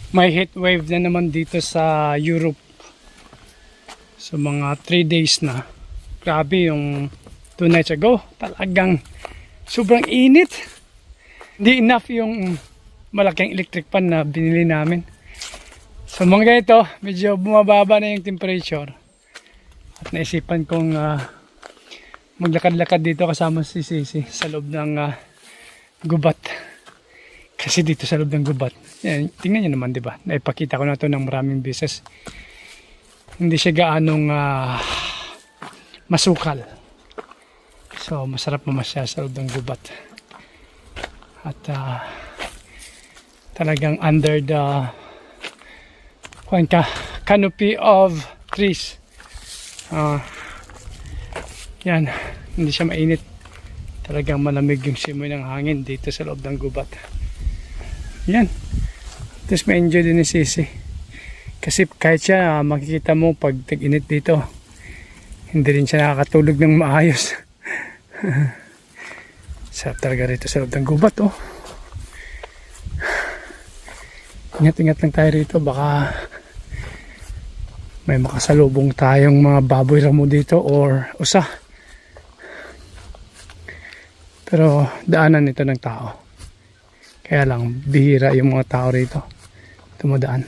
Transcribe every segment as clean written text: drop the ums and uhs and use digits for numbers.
May heat wave na naman dito sa Europe. So mga 3 days na. Grabe yung 2 nights ago. Talagang sobrang init. Hindi enough yung malaking electric fan na binili namin. So mga ganito, medyo bumababa na yung temperature. At naisipan kong maglakad-lakad dito kasama si Sisi sa loob ng gubat. Kasi dito sa loob ng gubat, yan, tingnan nyo naman, diba? Naipakita ko na to ng maraming beses. Hindi siya gaanong masukal. So masarap mamasya sa loob ng gubat. At talagang under the canopy of trees. Yan, hindi siya mainit. Talagang malamig yung simoy ng hangin dito sa loob ng gubat. Yan. Tapos may enjoy din ni Sisi. Kasi kahit siya, makikita mo pag tag-init dito, hindi rin siya nakakatulog ng maayos. Sarap talaga rito sa loob ng gubat, oh. Ingat-ingat lang tayo rito, baka may makasalubong tayong mga baboy ramo dito or usa. Pero daanan ito ng tao. Kaya lang bihira yung mga tao rito tumadaan.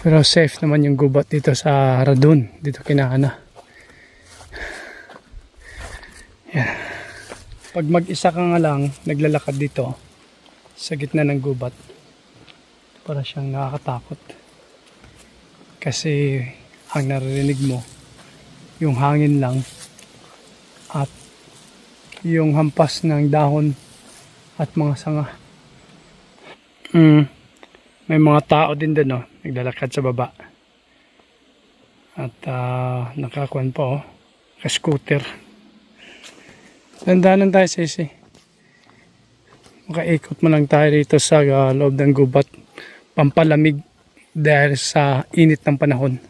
Pero safe naman yung gubat dito sa Radun, dito kinahana. Yan. Pag mag-isa ka nga lang naglalakad dito sa gitna ng gubat, para siyang nakakatakot. Kasi ang naririnig mo yung hangin lang at yung hampas ng dahon at mga sanga. May mga tao din doon, oh, naglalakad sa baba. At nakakuan pa, oh, ka-scooter. Dandanan tayo, Sisi. Makaikot mo lang tayo dito sa loob ng gubat. Pampalamig dahil sa init ng panahon.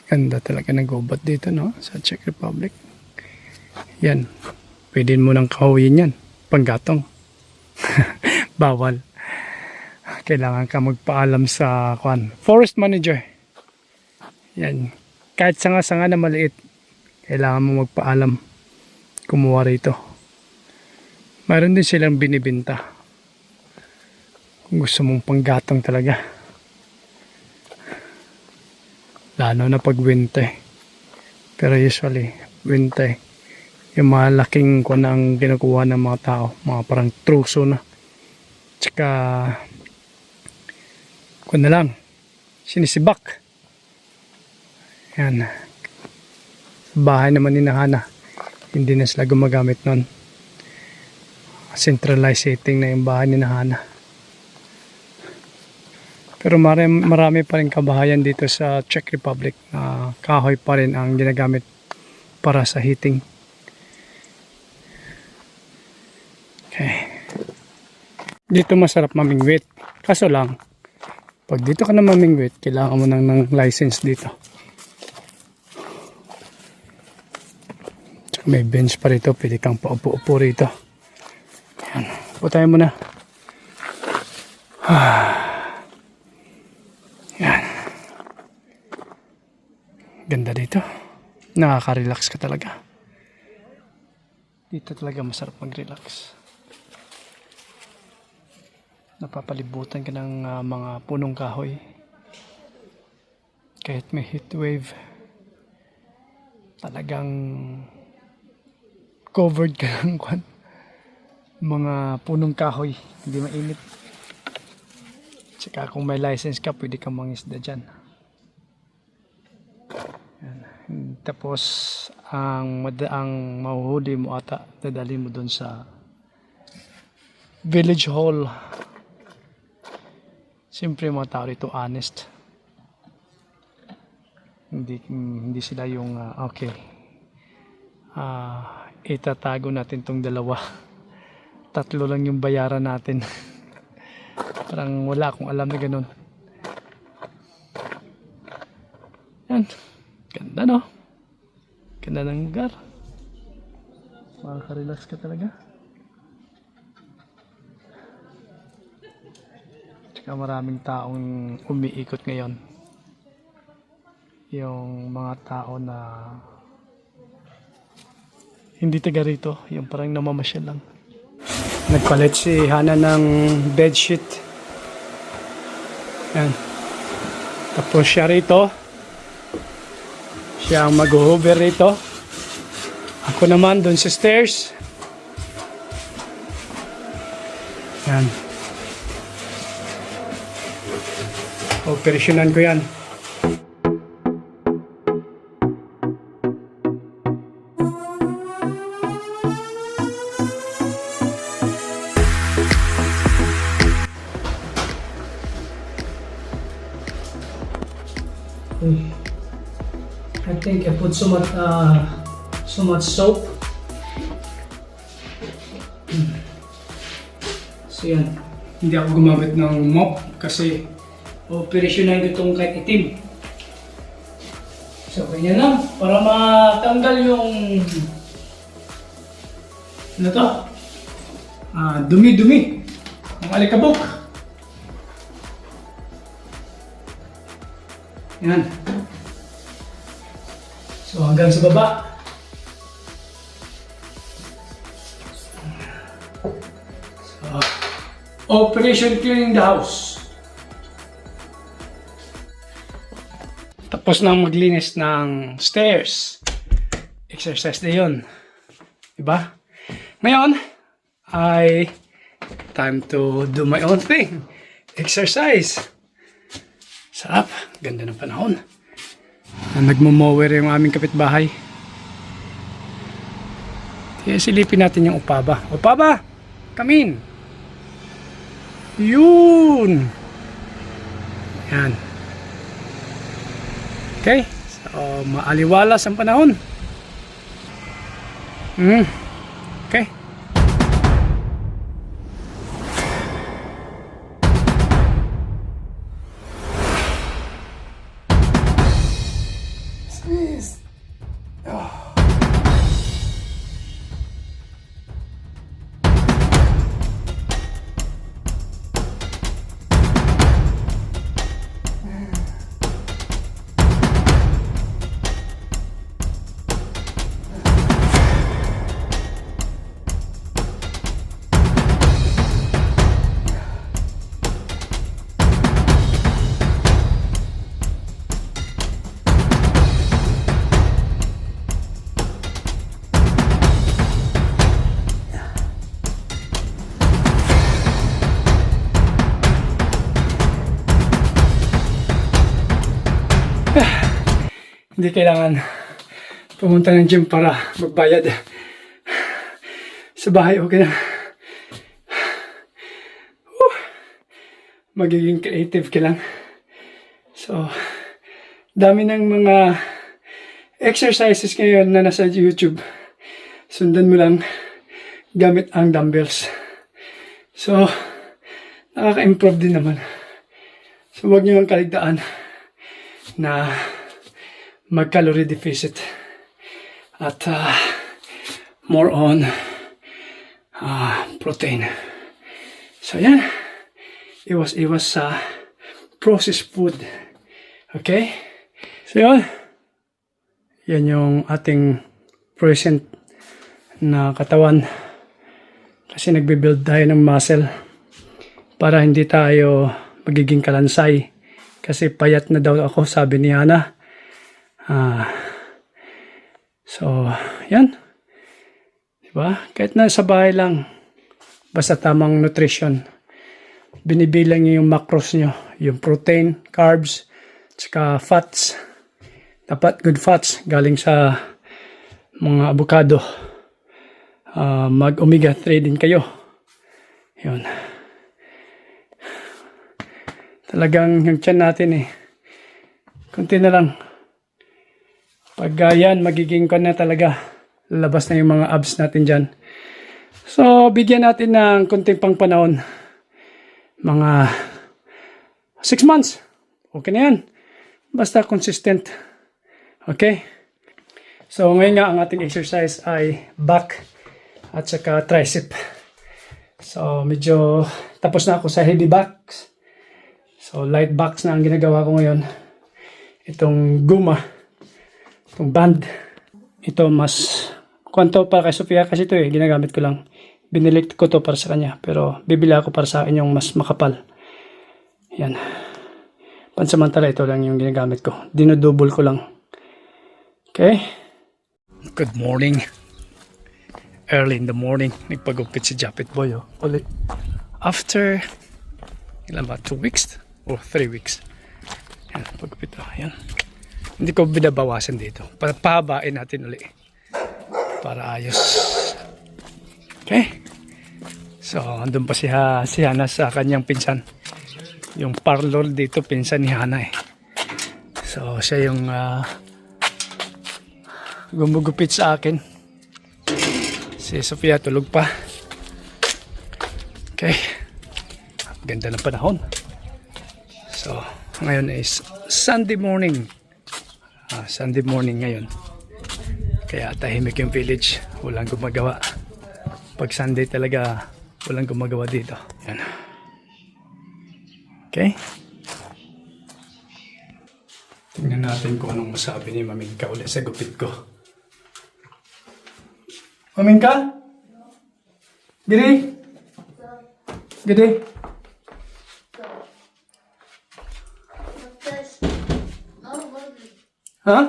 Ganda talaga ng gubat dito, no? Sa Czech Republic. Yan. Pwede mo nang kahuyin yan. Panggatong. Bawal. Kailangan ka magpaalam sa forest manager. Yan. Kahit sanga-sanga na maliit, kailangan mo magpaalam. Kumuha rito. Mayroon din silang binibenta. Kung gusto mong panggatong talaga. Lalo na pag winter. Pero usually, winter, yung malaking kunang kinukuha ng mga tao, mga parang truso na. Tsaka, kung na lang, sinisibak. Yan. Bahay naman ni Nahana. Hindi na sila gumagamit nun. Centralized setting na yung bahay ni Nahana. Pero marami pa rin kabahayan dito sa Czech Republic na kahoy pa rin ang ginagamit para sa heating. Okay. Dito masarap mamingwit. Kaso lang, pag dito ka na mamingwit, kailangan mo ng license dito. Tsaka may bench pa rito, pwede kang paupo-upo rito. Ayan, upo tayo muna. Yan. Ganda dito. Nakaka-relax ka talaga. Dito talaga masarap mag-relax. Napapalibutan ka ng mga punong kahoy. Kahit may heat wave, talagang covered ka ng mga punong kahoy. Hindi mainit. Tsaka kung may license ka, pwede kang mangisda dyan. Yan. Tapos, ang mahuhuli mo ata, dadali mo dun sa village hall. Siyempre mga tao rito honest. Hindi sila yung, okay. Itatago natin tong dalawa. 3 lang yung bayaran natin. Parang wala akong alam na ganun. Yan. Ganda, no? Ganda ng lugar. Makaka-relax ka talaga. Kaya maraming taong umiikot ngayon. Yung mga tao na hindi taga rito, yung parang namamasyal lang. Nagpalit si Hana ng bedsheet. Yan. Tapos siya rito. Siya ang mag-hover rito. Ako naman doon sa stairs. Yan. Operasyonan ko yan. I think I put so much soap. So yan, hindi ako gumamit ng mop kasi operasyonan ko itong kahit itim. So ganyan lang, para matanggal yung ano to? Dumi-dumi ng alikabok. Yan. So hanggang sa baba. So, operation cleaning the house. Tapos na maglinis ng stairs. Exercise na yun. Diba? Ngayon, ay time to do my own thing. Exercise. Sarap. Ganda ng panahon. Nagmo-mower yung aming kapitbahay. Kaya silipin natin yung upaba. Upaba! Come in! Yun! Yan. Okay. So, maaliwalas ang panahon. Okay. Squeeze. Oh. Hindi kailangan pumunta ng gym para magbayad. Sa bahay, okay na. Magiging creative ka lang. So, dami ng mga exercises ngayon na nasa YouTube. Sundan mo lang gamit ang dumbbells. So, nakaka-improve din naman. So, huwag niyo ang kaligtaan na mag-calorie deficit at more on protein. So yan, iwas sa processed food. Okay? So yan yung ating present na katawan kasi nagbe-build tayo ng muscle para hindi tayo magiging kalansay kasi payat na daw ako, sabi ni Hana. So, yan. Diba? Kahit nasa bahay lang, basta tamang nutrition. Binibilang nyo yung macros nyo, yung protein, carbs, saka fats. Dapat good fats galing sa mga avocado. Mag-omega 3 din kayo. Yun. Talagang yung tiyan natin kunti na lang. Pag yan, magiging na talaga. Lalabas na yung mga abs natin dyan. So, bigyan natin ng kunting pang panahon. Mga 6 months. Okay na yan. Basta consistent. Okay? So, ngayon nga ang ating exercise ay back at saka tricep. So, medyo tapos na ako sa heavy backs. So, light box na ang ginagawa ko ngayon. Itong guma, itong band. Ito mas, kwanto para kay Sofia kasi ito ginagamit ko lang. Binili ko to para sa kanya. Pero bibili ako para sa akin yung mas makapal. Yan. Pansamantala ito lang yung ginagamit ko. Dinodouble ko lang. Okay. Good morning. Early in the morning. Nagpagupit si Japit Boy. Ulit. After, ilan ba? 2 weeks? Or 3 weeks. Yan. Pagupit. Yan. Hindi ko binabawasan dito. Pahabain natin ulit. Para ayos. Okay. So, andun pa si Hana sa kanyang pinsan. Yung parlor dito, pinsan ni Hana So, siya yung gumugupit sa akin. Si Sofia tulog pa. Okay. Ganda ng panahon. So, ngayon is Sunday morning. Sunday morning ngayon. Kaya tahimik yung village. Walang gumagawa. Pag Sunday talaga, walang gumagawa dito. Yan. Okay. Tingnan natin kung anong masabi ni Mamingka ulit sa gupit ko. Mamingka? Giri? Giri? Huh?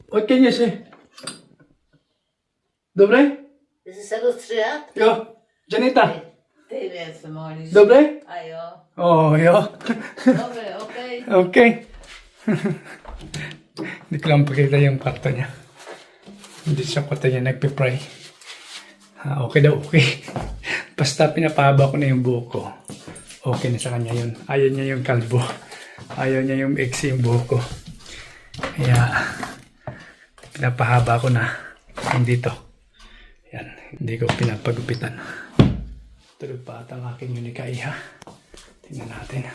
What can you say? Dobre? Yo, Janita. Dobre? Oh, yo. Okay. Hindi ko lang pakita yung kwarto niya. Hindi siya kwarto niya nagpipray. Okay daw, okay. Basta pinapahaba ko na yung buhok ko. Okay na sa kanya yun. Ayaw niya yung kalbo. Ayaw niya yung ex yung buhok ko. Kaya, pinapahaba ko na yung dito. Yan, hindi ko pinapagupitan. Tulog pa at ang aking unikaiha. Tingnan natin.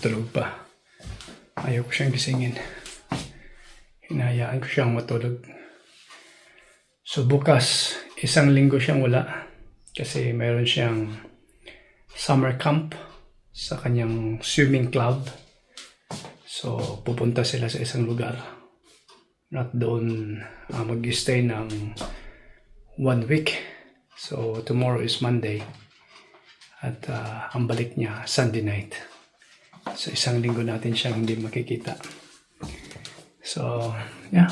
Tulog pa. Ayaw ko siyang gisingin. Hinayaan ko siyang matulog. So bukas, 1 linggo siyang wala. Kasi mayroon siyang summer camp sa kanyang swimming club. So pupunta sila sa isang lugar. At doon mag-stay ng 1 week. So tomorrow is Monday. At ang balik niya Sunday night. So 1 linggo natin siyang hindi makikita. So yeah.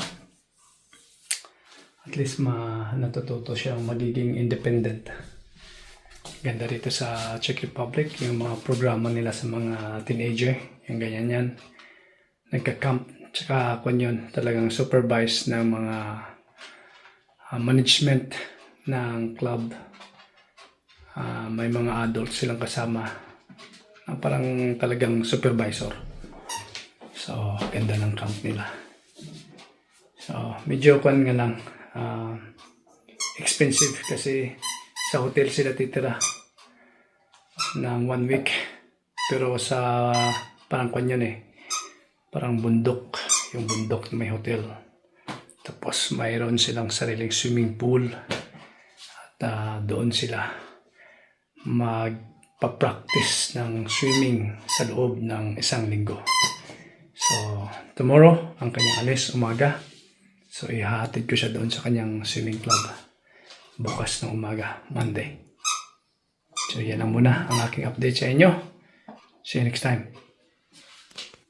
At least natututo siyang magiging independent. Ganda rito sa Czech Republic, yung mga programa nila sa mga teenager, yung ganyan yan. Nagka-camp, tsaka yun, talagang supervised ng mga management ng club. May mga adults silang kasama na parang talagang supervisor. So, ganda ng camp nila. So, medyo nga lang, expensive kasi sa hotel sila titira ng 1 week. Pero sa parang yun parang bundok, yung bundok na may hotel. Tapos mayroon silang sariling swimming pool at doon sila magpa-practice ng swimming sa loob ng 1 linggo. So tomorrow ang kanyang alis umaga. So ihahatid ko siya doon sa kanyang swimming club bukas ng umaga, Monday. So yan lang muna ang aking update sa inyo. See you next time.